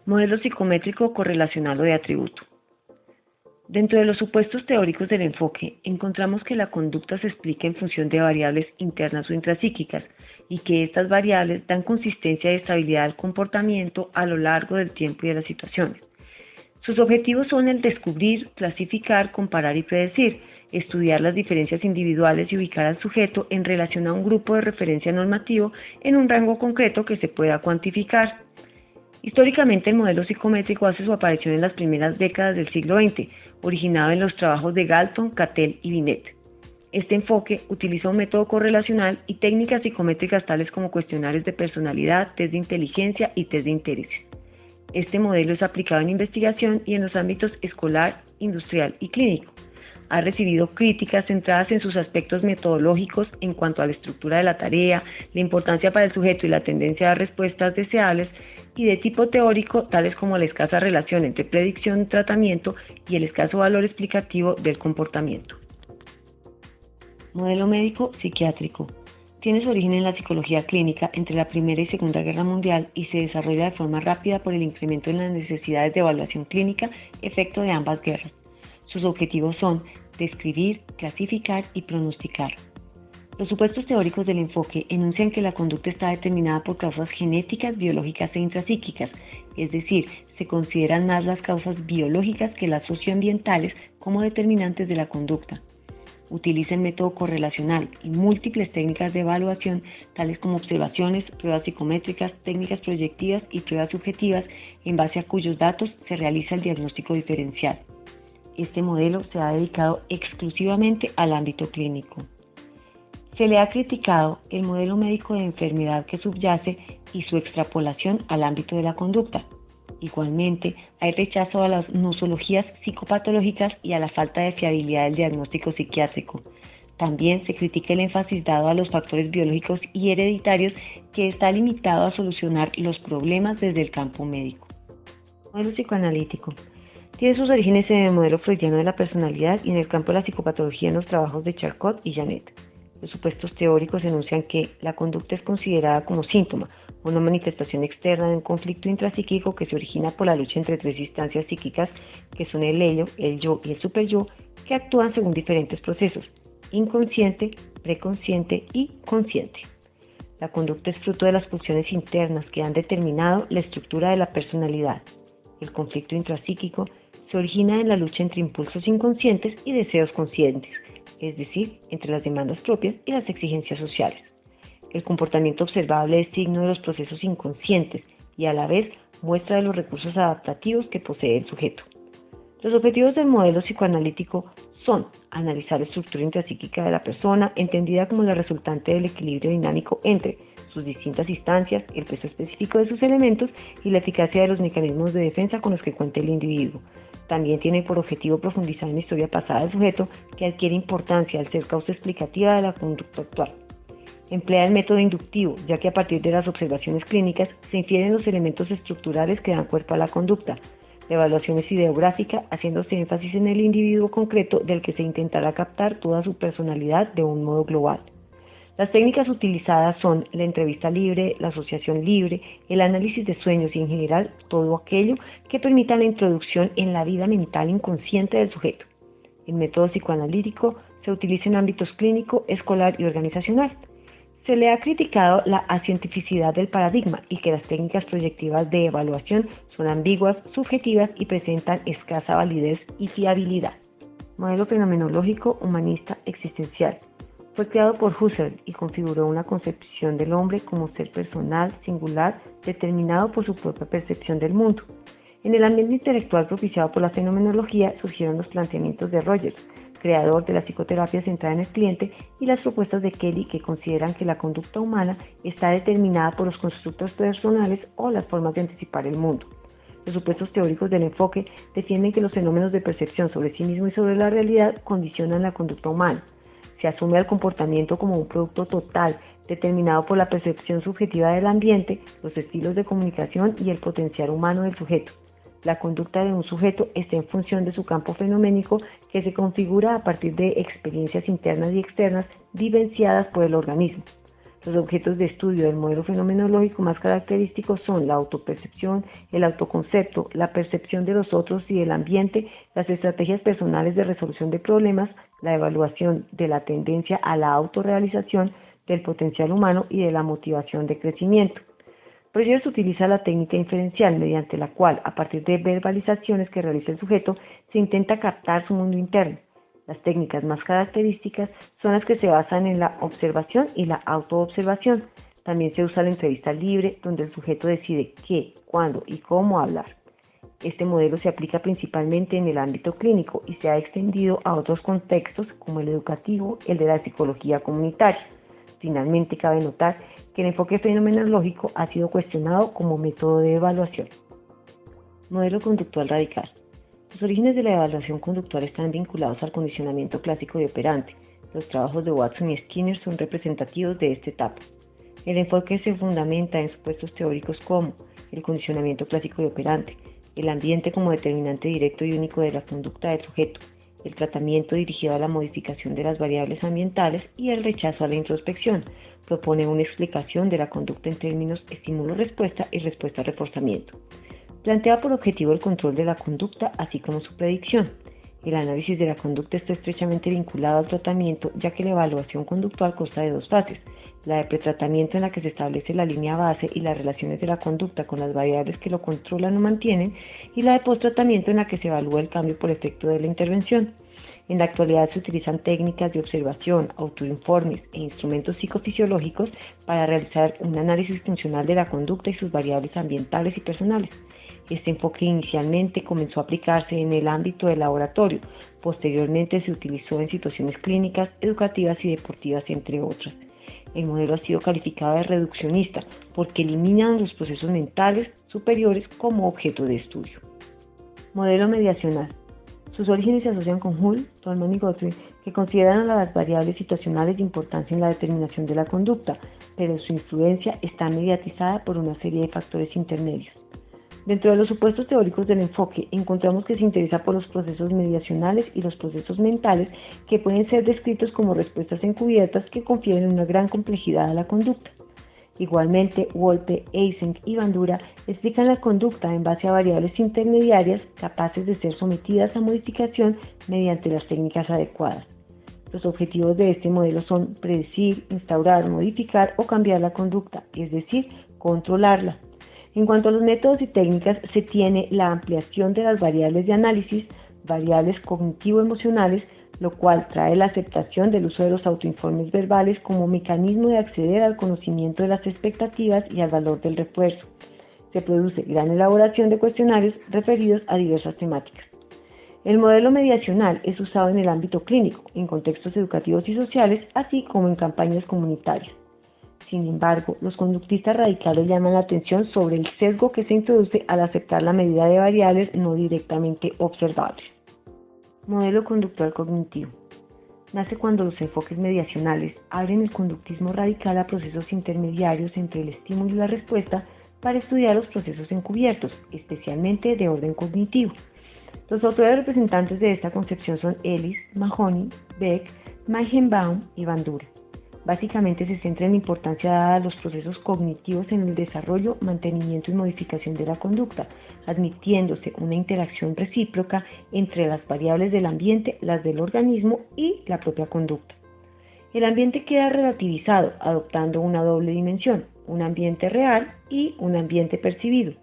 Modelo psicométrico correlacional o de atributo. Dentro de los supuestos teóricos del enfoque, encontramos que la conducta se explica en función de variables internas o intrapsíquicas y que estas variables dan consistencia y estabilidad al comportamiento a lo largo del tiempo y de las situaciones. Sus objetivos son el descubrir, clasificar, comparar y predecir, estudiar las diferencias individuales y ubicar al sujeto en relación a un grupo de referencia normativo en un rango concreto que se pueda cuantificar. Históricamente, el modelo psicométrico hace su aparición en las primeras décadas del siglo XX, originado en los trabajos de Galton, Cattell y Binet. Este enfoque utiliza un método correlacional y técnicas psicométricas tales como cuestionarios de personalidad, test de inteligencia y test de intereses. Este modelo es aplicado en investigación y en los ámbitos escolar, industrial y clínico. Ha recibido críticas centradas en sus aspectos metodológicos en cuanto a la estructura de la tarea, la importancia para el sujeto y la tendencia a dar respuestas deseables, y de tipo teórico, tales como la escasa relación entre predicción y tratamiento y el escaso valor explicativo del comportamiento. Modelo médico psiquiátrico. Tiene su origen en la psicología clínica entre la Primera y Segunda Guerra Mundial y se desarrolla de forma rápida por el incremento en las necesidades de evaluación clínica efecto de ambas guerras. Sus objetivos son describir, clasificar y pronosticar. Los supuestos teóricos del enfoque enuncian que la conducta está determinada por causas genéticas, biológicas e intrapsíquicas, es decir, se consideran más las causas biológicas que las socioambientales como determinantes de la conducta. Utiliza el método correlacional y múltiples técnicas de evaluación, tales como observaciones, pruebas psicométricas, técnicas proyectivas y pruebas subjetivas, en base a cuyos datos se realiza el diagnóstico diferencial. Este modelo se ha dedicado exclusivamente al ámbito clínico. Se le ha criticado el modelo médico de enfermedad que subyace y su extrapolación al ámbito de la conducta. Igualmente, hay rechazo a las nosologías psicopatológicas y a la falta de fiabilidad del diagnóstico psiquiátrico. También se critica el énfasis dado a los factores biológicos y hereditarios, que está limitado a solucionar los problemas desde el campo médico. Modelo psicoanalítico. Tiene sus orígenes en el modelo freudiano de la personalidad y en el campo de la psicopatología en los trabajos de Charcot y Janet. Los supuestos teóricos enuncian que la conducta es considerada como síntoma, una manifestación externa de un conflicto intrapsíquico que se origina por la lucha entre tres instancias psíquicas que son el ello, el yo y el superyo, que actúan según diferentes procesos: inconsciente, preconsciente y consciente. La conducta es fruto de las pulsiones internas que han determinado la estructura de la personalidad. El conflicto intrapsíquico se origina en la lucha entre impulsos inconscientes y deseos conscientes, es decir, entre las demandas propias y las exigencias sociales. El comportamiento observable es signo de los procesos inconscientes y a la vez muestra de los recursos adaptativos que posee el sujeto. Los objetivos del modelo psicoanalítico son analizar la estructura intrapsíquica de la persona, entendida como la resultante del equilibrio dinámico entre sus distintas instancias, el peso específico de sus elementos y la eficacia de los mecanismos de defensa con los que cuenta el individuo. También tiene por objetivo profundizar en la historia pasada del sujeto, que adquiere importancia al ser causa explicativa de la conducta actual. Emplea el método inductivo, ya que a partir de las observaciones clínicas se infieren los elementos estructurales que dan cuerpo a la conducta. La evaluación es ideográfica, haciéndose énfasis en el individuo concreto del que se intentará captar toda su personalidad de un modo global. Las técnicas utilizadas son la entrevista libre, la asociación libre, el análisis de sueños y en general todo aquello que permita la introducción en la vida mental inconsciente del sujeto. El método psicoanalítico se utiliza en ámbitos clínico, escolar y organizacional. Se le ha criticado la acientificidad del paradigma y que las técnicas proyectivas de evaluación son ambiguas, subjetivas y presentan escasa validez y fiabilidad. Modelo fenomenológico humanista existencial. Fue creado por Husserl y configuró una concepción del hombre como ser personal, singular, determinado por su propia percepción del mundo. En el ambiente intelectual propiciado por la fenomenología surgieron los planteamientos de Rogers, creador de la psicoterapia centrada en el cliente, y las propuestas de Kelly, que consideran que la conducta humana está determinada por los constructos personales o las formas de anticipar el mundo. Los supuestos teóricos del enfoque defienden que los fenómenos de percepción sobre sí mismo y sobre la realidad condicionan la conducta humana. Se asume al comportamiento como un producto total, determinado por la percepción subjetiva del ambiente, los estilos de comunicación y el potencial humano del sujeto. La conducta de un sujeto está en función de su campo fenoménico, que se configura a partir de experiencias internas y externas vivenciadas por el organismo. Los objetos de estudio del modelo fenomenológico más característicos son la autopercepción, el autoconcepto, la percepción de los otros y del ambiente, las estrategias personales de resolución de problemas, la evaluación de la tendencia a la autorrealización, del potencial humano y de la motivación de crecimiento. Rogers utiliza la técnica inferencial, mediante la cual, a partir de verbalizaciones que realiza el sujeto, se intenta captar su mundo interno. Las técnicas más características son las que se basan en la observación y la autoobservación. También se usa la entrevista libre, donde el sujeto decide qué, cuándo y cómo hablar. Este modelo se aplica principalmente en el ámbito clínico y se ha extendido a otros contextos como el educativo, el de la psicología comunitaria. Finalmente, cabe notar que el enfoque fenomenológico ha sido cuestionado como método de evaluación. Modelo conductual radical. Los orígenes de la evaluación conductual están vinculados al condicionamiento clásico y operante. Los trabajos de Watson y Skinner son representativos de esta etapa. El enfoque se fundamenta en supuestos teóricos como el condicionamiento clásico y operante, el ambiente como determinante directo y único de la conducta del sujeto, el tratamiento dirigido a la modificación de las variables ambientales y el rechazo a la introspección. Propone una explicación de la conducta en términos estímulo-respuesta y respuesta-reforzamiento. Plantea por objetivo el control de la conducta, así como su predicción. El análisis de la conducta está estrechamente vinculado al tratamiento, ya que la evaluación conductual consta de dos fases: la de pretratamiento, en la que se establece la línea base y las relaciones de la conducta con las variables que lo controlan o mantienen, y la de posttratamiento, en la que se evalúa el cambio por efecto de la intervención. En la actualidad se utilizan técnicas de observación, autoinformes e instrumentos psicofisiológicos para realizar un análisis funcional de la conducta y sus variables ambientales y personales. Este enfoque inicialmente comenzó a aplicarse en el ámbito del laboratorio, posteriormente se utilizó en situaciones clínicas, educativas y deportivas, entre otras. El modelo ha sido calificado de reduccionista porque elimina los procesos mentales superiores como objeto de estudio. Modelo mediacional. Sus orígenes se asocian con Hull, Tolman y Guthrie, que consideran a las variables situacionales de importancia en la determinación de la conducta, pero su influencia está mediatizada por una serie de factores intermedios. Dentro de los supuestos teóricos del enfoque, encontramos que se interesa por los procesos mediacionales y los procesos mentales, que pueden ser descritos como respuestas encubiertas que confieren una gran complejidad a la conducta. Igualmente, Wolpe, Eysenck y Bandura explican la conducta en base a variables intermediarias capaces de ser sometidas a modificación mediante las técnicas adecuadas. Los objetivos de este modelo son predecir, instaurar, modificar o cambiar la conducta, es decir, controlarla. En cuanto a los métodos y técnicas, se tiene la ampliación de las variables de análisis, variables cognitivo-emocionales, lo cual trae la aceptación del uso de los autoinformes verbales como mecanismo de acceder al conocimiento de las expectativas y al valor del refuerzo. Se produce gran elaboración de cuestionarios referidos a diversas temáticas. El modelo mediacional es usado en el ámbito clínico, en contextos educativos y sociales, así como en campañas comunitarias. Sin embargo, los conductistas radicales llaman la atención sobre el sesgo que se introduce al aceptar la medida de variables no directamente observables. Modelo conductual cognitivo. Nace cuando los enfoques mediacionales abren el conductismo radical a procesos intermediarios entre el estímulo y la respuesta para estudiar los procesos encubiertos, especialmente de orden cognitivo. Los autores representantes de esta concepción son Ellis, Mahoney, Beck, Meichenbaum y Bandura. Básicamente se centra en la importancia dada a los procesos cognitivos en el desarrollo, mantenimiento y modificación de la conducta, admitiéndose una interacción recíproca entre las variables del ambiente, las del organismo y la propia conducta. El ambiente queda relativizado, adoptando una doble dimensión, un ambiente real y un ambiente percibido.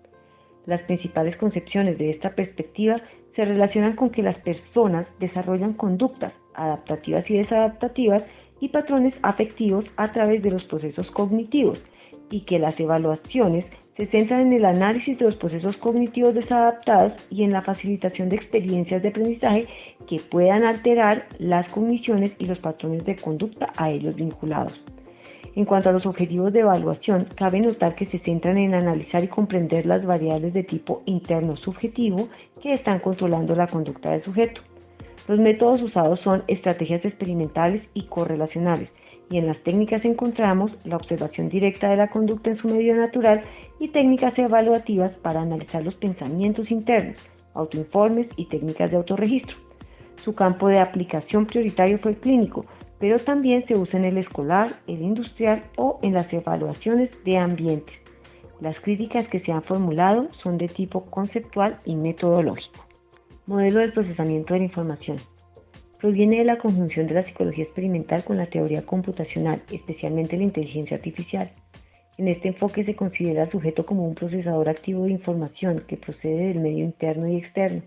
Las principales concepciones de esta perspectiva se relacionan con que las personas desarrollan conductas adaptativas y desadaptativas y patrones afectivos a través de los procesos cognitivos, y que las evaluaciones se centran en el análisis de los procesos cognitivos desadaptados y en la facilitación de experiencias de aprendizaje que puedan alterar las cogniciones y los patrones de conducta a ellos vinculados. En cuanto a los objetivos de evaluación, cabe notar que se centran en analizar y comprender las variables de tipo interno subjetivo que están controlando la conducta del sujeto. Los métodos usados son estrategias experimentales y correlacionales, y en las técnicas encontramos la observación directa de la conducta en su medio natural y técnicas evaluativas para analizar los pensamientos internos, autoinformes y técnicas de autorregistro. Su campo de aplicación prioritario fue el clínico, pero también se usa en el escolar, el industrial o en las evaluaciones de ambientes. Las críticas que se han formulado son de tipo conceptual y metodológico. Modelo del procesamiento de la información. Proviene de la conjunción de la psicología experimental con la teoría computacional, especialmente la inteligencia artificial. En este enfoque se considera al sujeto como un procesador activo de información que procede del medio interno y externo.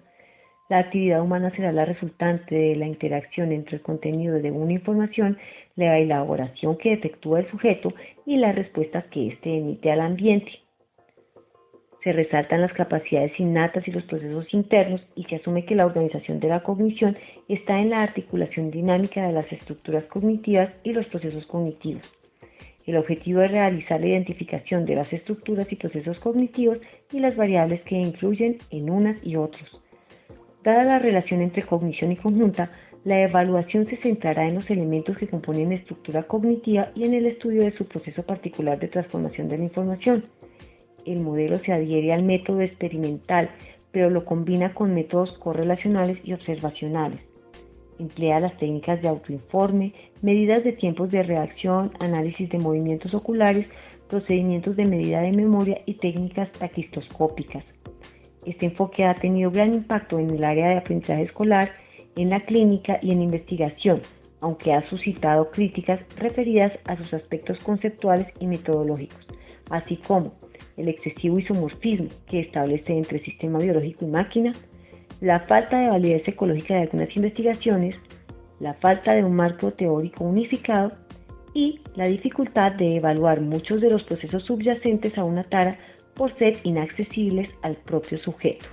La actividad humana será la resultante de la interacción entre el contenido de una información, la elaboración que efectúa el sujeto y la respuesta que éste emite al ambiente. Se resaltan las capacidades innatas y los procesos internos y se asume que la organización de la cognición está en la articulación dinámica de las estructuras cognitivas y los procesos cognitivos. El objetivo es realizar la identificación de las estructuras y procesos cognitivos y las variables que influyen en unas y otros. Dada la relación entre cognición y conjunta, la evaluación se centrará en los elementos que componen la estructura cognitiva y en el estudio de su proceso particular de transformación de la información. El modelo se adhiere al método experimental, pero lo combina con métodos correlacionales y observacionales. Emplea las técnicas de autoinforme, medidas de tiempos de reacción, análisis de movimientos oculares, procedimientos de medida de memoria y técnicas taquistoscópicas. Este enfoque ha tenido gran impacto en el área de aprendizaje escolar, en la clínica y en investigación, aunque ha suscitado críticas referidas a sus aspectos conceptuales y metodológicos, así como el excesivo isomorfismo que establece entre sistema biológico y máquina, la falta de validez ecológica de algunas investigaciones, la falta de un marco teórico unificado y la dificultad de evaluar muchos de los procesos subyacentes a una tarea por ser inaccesibles al propio sujeto.